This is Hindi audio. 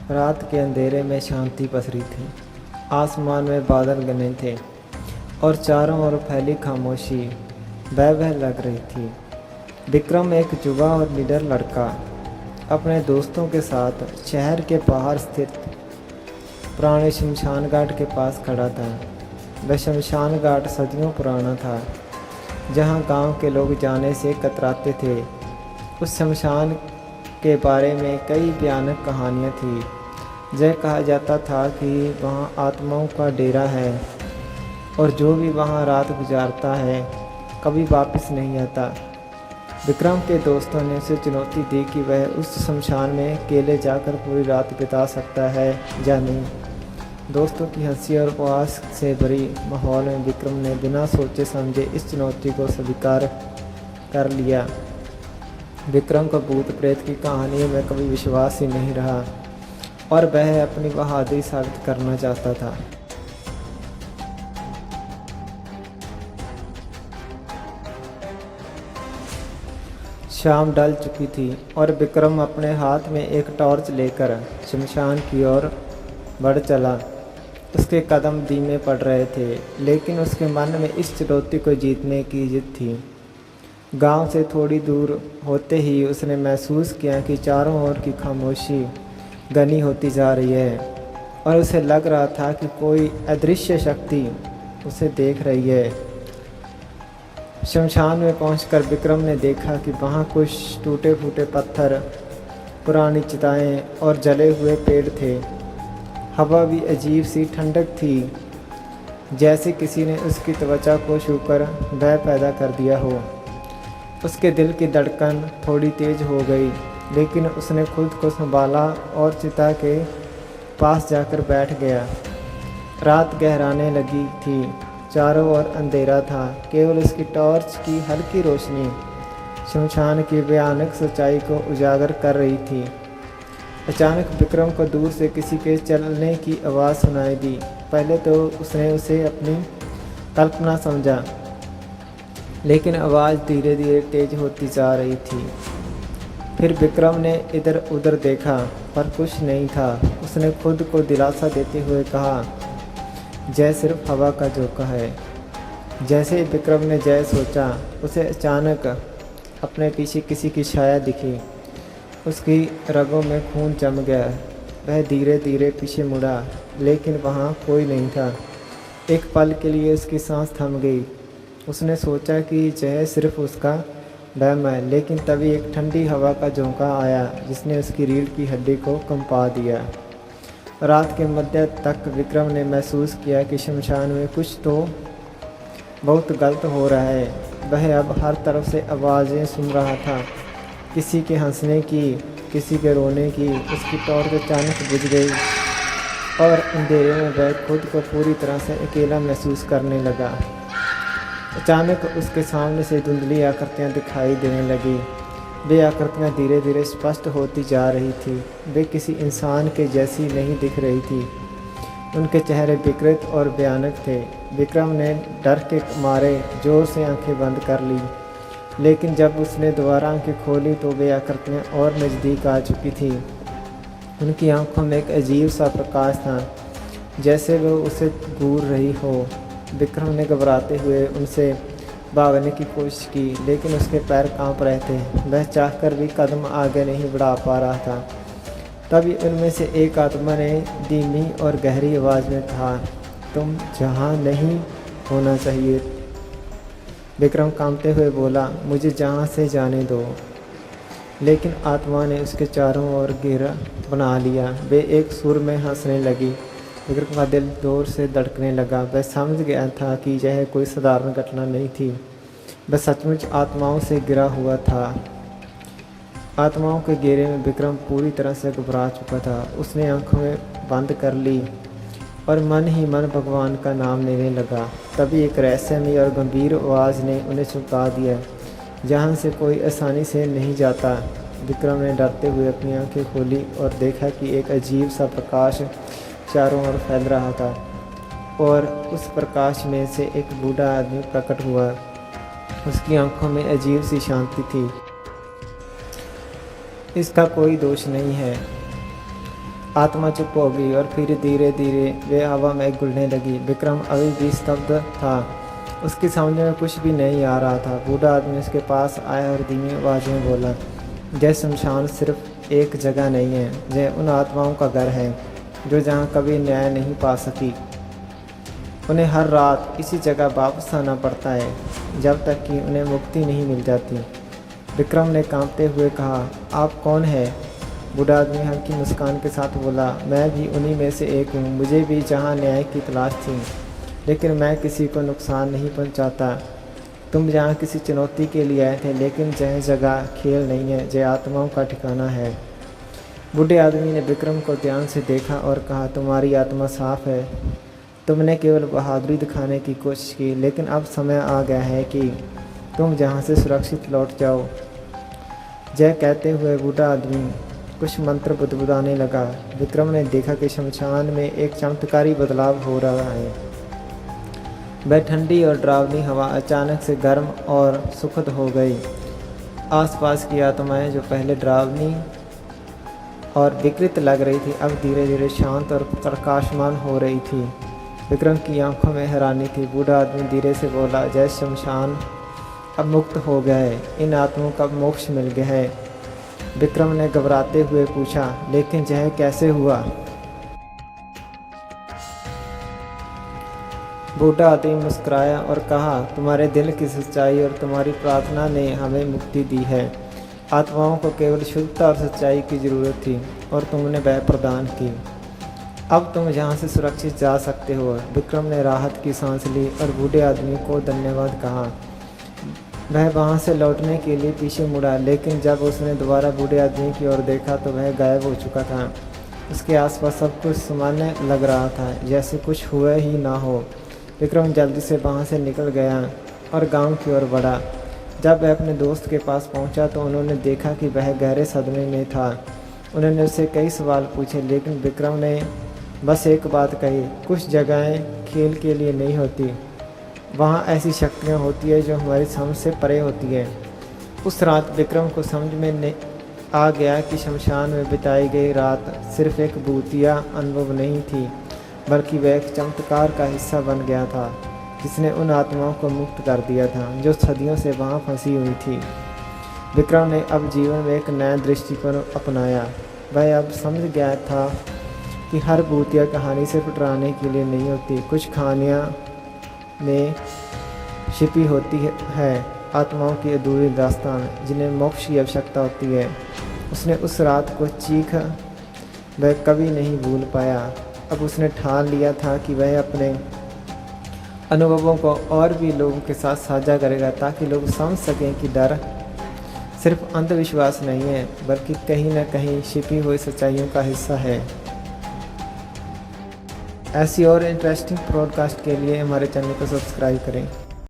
रात के अंधेरे में शांति पसरी थी। आसमान में बादल घने थे और चारों ओर फैली खामोशी भयावह लग रही थी। विक्रम एक युवा और निडर लड़का अपने दोस्तों के साथ शहर के बाहर स्थित पुराने शमशान घाट के पास खड़ा था। वह शमशान घाट सदियों पुराना था, जहां गांव के लोग जाने से कतराते थे। उस शमशान के बारे में कई भयानक कहानियाँ थी। यह कहा जाता था कि वहाँ आत्माओं का डेरा है और जो भी वहाँ रात गुजारता है कभी वापस नहीं आता। विक्रम के दोस्तों ने उसे चुनौती दी कि वह उस शमशान में अकेले जाकर पूरी रात बिता सकता है या नहीं। दोस्तों की हंसी और उपहास से भरी माहौल में विक्रम ने बिना सोचे समझे इस चुनौती को स्वीकार कर लिया। विक्रम को भूत प्रेत की कहानियों में कभी विश्वास ही नहीं रहा और वह अपनी बहादुरी साबित करना चाहता था। शाम ढल चुकी थी और विक्रम अपने हाथ में एक टॉर्च लेकर शमशान की ओर बढ़ चला। उसके कदम धीमे पड़ रहे थे, लेकिन उसके मन में इस चुनौती को जीतने की जिद थी। गांव से थोड़ी दूर होते ही उसने महसूस किया कि चारों ओर की खामोशी घनी होती जा रही है और उसे लग रहा था कि कोई अदृश्य शक्ति उसे देख रही है। शमशान में पहुंचकर विक्रम ने देखा कि वहां कुछ टूटे फूटे पत्थर, पुरानी चिताएं और जले हुए पेड़ थे। हवा भी अजीब सी ठंडक थी, जैसे किसी ने उसकी त्वचा को छूकर भय पैदा कर दिया हो। उसके दिल की धड़कन थोड़ी तेज हो गई, लेकिन उसने खुद को संभाला और चिता के पास जाकर बैठ गया। रात गहराने लगी थी, चारों ओर अंधेरा था। केवल उसकी टॉर्च की हल्की रोशनी शमशान की भयानक सच्चाई को उजागर कर रही थी। अचानक विक्रम को दूर से किसी के चलने की आवाज़ सुनाई दी। पहले तो उसने उसे अपनी कल्पना समझा, लेकिन आवाज़ धीरे धीरे तेज होती जा रही थी। फिर विक्रम ने इधर उधर देखा, पर कुछ नहीं था। उसने खुद को दिलासा देते हुए कहा, जय सिर्फ हवा का झोंका है। जैसे विक्रम ने जय सोचा, उसे अचानक अपने पीछे किसी की छाया दिखी। उसकी रगों में खून जम गया। वह धीरे धीरे पीछे मुड़ा, लेकिन वहाँ कोई नहीं था। एक पल के लिए उसकी सांस थम गई। उसने सोचा कि यह सिर्फ उसका वहम है, लेकिन तभी एक ठंडी हवा का झोंका आया जिसने उसकी रीढ़ की हड्डी को कंपा दिया। रात के मध्य तक विक्रम ने महसूस किया कि शमशान में कुछ तो बहुत गलत हो रहा है। वह अब हर तरफ से आवाज़ें सुन रहा था, किसी के हंसने की, किसी के रोने की। उसकी टॉर्च अचानक बुझ गई और अंधेरे में वह खुद को पूरी तरह से अकेला महसूस करने लगा। अचानक उसके सामने से धुंधली आकृतियाँ दिखाई देने लगी। वे आकृतियाँ धीरे धीरे स्पष्ट होती जा रही थी। वे किसी इंसान के जैसी नहीं दिख रही थी। उनके चेहरे विकृत और भयानक थे। विक्रम ने डर के मारे जोर से आंखें बंद कर ली, लेकिन जब उसने दोबारा आंखें खोली तो वे आकृतियाँ और नज़दीक आ चुकी थी। उनकी आंखों में एक अजीब सा प्रकाश था, जैसे वह उसे घूर रही हो। विक्रम ने घबराते हुए उनसे भागने की कोशिश की, लेकिन उसके पैर कांप रहे थे। वह चाहकर भी कदम आगे नहीं बढ़ा पा रहा था। तभी उनमें से एक आत्मा ने धीमी और गहरी आवाज़ में कहा, तुम जहाँ नहीं होना चाहिए। विक्रम कांपते हुए बोला, मुझे जहाँ से जाने दो। लेकिन आत्मा ने उसके चारों ओर घेरा बना लिया। वे एक सुर में हंसने लगी। विक्रम का दिल जोर से धड़कने लगा। वह समझ गया था कि यह कोई साधारण घटना नहीं थी। वह सचमुच आत्माओं से घिरा हुआ था। आत्माओं के घेरे में विक्रम पूरी तरह से घबरा चुका था। उसने आंखें बंद कर ली और मन ही मन भगवान का नाम लेने लगा। तभी एक रहस्यमयी और गंभीर आवाज़ ने उन्हें चौंका दिया, जहाँ से कोई आसानी से नहीं जाता। विक्रम ने डरते हुए अपनी आंखें खोली और देखा कि एक अजीब सा प्रकाश चारों ओर फैल रहा था और उस प्रकाश में से एक बूढ़ा आदमी प्रकट हुआ। उसकी आंखों में अजीब सी शांति थी। इसका कोई दोष नहीं है, आत्मा चुप हो गई और फिर धीरे धीरे वे हवा में घुलने लगी। विक्रम अभी भी स्तब्ध था। उसकी समझ में कुछ भी नहीं आ रहा था। बूढ़ा आदमी उसके पास आया और धीमी आवाज में बोला, यह शमशान सिर्फ एक जगह नहीं है, यह उन आत्माओं का घर है जो जहाँ कभी न्याय नहीं पा सकी। उन्हें हर रात इसी जगह वापस आना पड़ता है जब तक कि उन्हें मुक्ति नहीं मिल जाती। विक्रम ने कांपते हुए कहा, आप कौन है? बूढ़ा आदमी हल्की मुस्कान के साथ बोला, मैं भी उन्हीं में से एक हूँ। मुझे भी जहाँ न्याय की तलाश थी, लेकिन मैं किसी को नुकसान नहीं पहुँचाता। तुम जहाँ किसी चुनौती के लिए आए थे, लेकिन यह जगह खेल नहीं है, यह आत्माओं का ठिकाना है। बूढ़े आदमी ने विक्रम को ध्यान से देखा और कहा, तुम्हारी आत्मा साफ है। तुमने केवल बहादुरी दिखाने की कोशिश की, लेकिन अब समय आ गया है कि तुम जहाँ से सुरक्षित लौट जाओ। जय कहते हुए बूढ़ा आदमी कुछ मंत्र बुदबुदाने लगा। विक्रम ने देखा कि शमशान में एक चमत्कारी बदलाव हो रहा है। वह ठंडी और डरावनी हवा अचानक से गर्म और सुखद हो गई। आसपास की आत्माएं जो पहले डरावनी और विकृत लग रही थी, अब धीरे धीरे शांत और प्रकाशमान हो रही थी। विक्रम की आंखों में हैरानी थी। बूढ़ा आदमी धीरे से बोला, जय शमशान अब मुक्त हो गया है, इन आत्माओं का मोक्ष मिल गया है। विक्रम ने घबराते हुए पूछा, लेकिन यह कैसे हुआ? बूढ़ा आदमी मुस्कुराया और कहा, तुम्हारे दिल की सच्चाई और तुम्हारी प्रार्थना ने हमें मुक्ति दी है। आत्माओं को केवल शुद्धता और सच्चाई की ज़रूरत थी और तुमने वह प्रदान की। अब तुम यहाँ से सुरक्षित जा सकते हो। विक्रम ने राहत की सांस ली और बूढ़े आदमी को धन्यवाद कहा। वह वहाँ से लौटने के लिए पीछे मुड़ा, लेकिन जब उसने दोबारा बूढ़े आदमी की ओर देखा तो वह गायब हो चुका था। उसके आसपास सब कुछ सामान्य लग रहा था, जैसे कुछ हुआ ही ना हो। विक्रम जल्दी से वहाँ से निकल गया और गांव की ओर बढ़ा। जब वह अपने दोस्त के पास पहुँचा तो उन्होंने देखा कि वह गहरे सदमे में था। उन्होंने उससे कई सवाल पूछे, लेकिन विक्रम ने बस एक बात कही, कुछ जगहें खेल के लिए नहीं होती, वहाँ ऐसी शक्तियाँ होती है जो हमारी समझ से परे होती है। उस रात विक्रम को समझ में आ गया कि शमशान में बिताई गई रात सिर्फ एक भूतिया अनुभव नहीं थी, बल्कि वह एक चमत्कार का हिस्सा बन गया था, जिसने उन आत्माओं को मुक्त कर दिया था जो सदियों से वहाँ फंसी हुई थी। विक्रम ने अब जीवन में एक नया दृष्टिकोण अपनाया। वह अब समझ गया था कि हर भूतिया कहानी सिर्फ डराने के लिए नहीं होती, कुछ कहानियाँ में छिपी होती है आत्माओं की अधूरी दास्तान, जिन्हें मोक्ष की आवश्यकता होती है। उसने उस रात को चीख वह कभी नहीं भूल पाया। अब उसने ठान लिया था कि वह अपने अनुभवों को और भी लोगों के साथ साझा करेगा, ताकि लोग समझ सकें कि डर सिर्फ अंधविश्वास नहीं है, बल्कि कहीं न कहीं छिपी हुई सच्चाइयों का हिस्सा है। ऐसी और इंटरेस्टिंग पॉडकास्ट के लिए हमारे चैनल को सब्सक्राइब करें।